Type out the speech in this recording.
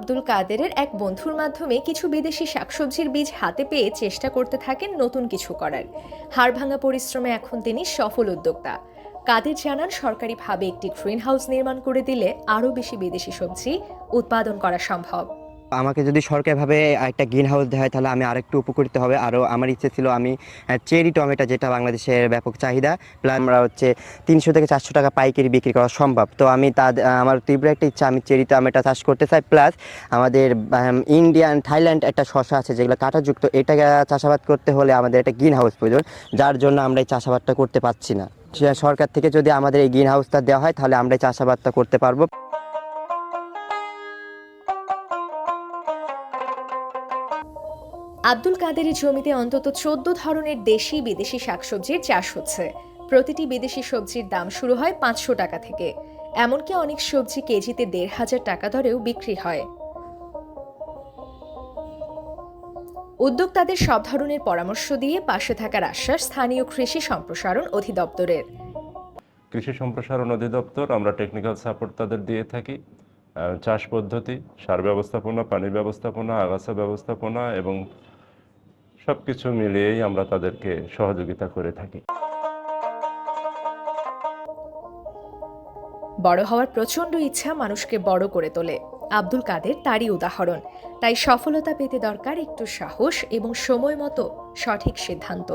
আব্দুল কাদেরের এক বন্ধুর মাধ্যমে কিছু বিদেশি শাকসবজির বীজ হাতে পেয়ে চেষ্টা করতে থাকেন নতুন কিছু করার। হাড়ভাঙা পরিশ্রমে এখন তিনি সফল উদ্যোক্তা। কাদের জানান, সরকারিভাবে একটি গ্রিন হাউস নির্মাণ করে দিলে আরও বেশি বিদেশি সবজি উৎপাদন করা সম্ভব। আমাকে যদি সরকারিভাবে একটা গ্রিন হাউস দেওয়া হয় তাহলে আমি আরেকটু উপকৃত হবে। আরও আমার ইচ্ছে ছিল আমি চেরি টমেটো, যেটা বাংলাদেশের ব্যাপক চাহিদা, প্লাস আমরা 300 থেকে 400 টাকা পাইকারি বিক্রি করা সম্ভব। তো আমি আমার তীব্র একটা ইচ্ছা, আমি চেরি টমেটো চাষ করতে চাই। প্লাস আমাদের ইন্ডিয়ান থাইল্যান্ড একটা শসা আছে যেগুলো কাঁটাযুক্ত, এটা চাষাবাদ করতে হলে আমাদের একটা গ্রিন হাউস প্রয়োজন, যার জন্য আমরা এই চাষাবাদটা করতে পারছি না। সরকার থেকে যদি আমাদের এই গ্রিন হাউসটা দেওয়া হয় তাহলে আমরা এই চাষাবাদটা করতে পারবো। আব্দুল কাদেরের জমিতে অন্তত 14 ধরনের দেশি বিদেশি শাকসবজির চাষ হচ্ছে। প্রতিটি বিদেশি সবজির দাম শুরু হয় 500 টাকা থেকে। এমনকি অনেক সবজি কেজিতে 1,500 টাকা দরেও বিক্রি হয়। উদ্যোক্তাদের সব ধরনের পরামর্শ দিয়ে পাশে থাকার আশ্বাস স্থানীয় কৃষি সম্প্রসারণ অধিদপ্তরের। কৃষি সম্প্রসারণ অধিদপ্তর আমরা টেকনিক্যাল সাপোর্ট তাদের দিয়ে থাকি। চাষ পদ্ধতি, সার ব্যবস্থাপনা, পানি ব্যবস্থাপনা, আগাছা ব্যবস্থাপনা এবং সবকিছু মিলিয়েই আমরা তাদেরকে সহযোগিতা করে থাকি। বড় হওয়ার প্রচণ্ড ইচ্ছা মানুষকে বড় করে তোলে। আব্দুল কাদের তারই উদাহরণ। তাই সফলতা পেতে দরকার একটু সাহস এবং সময় মতো সঠিক সিদ্ধান্ত।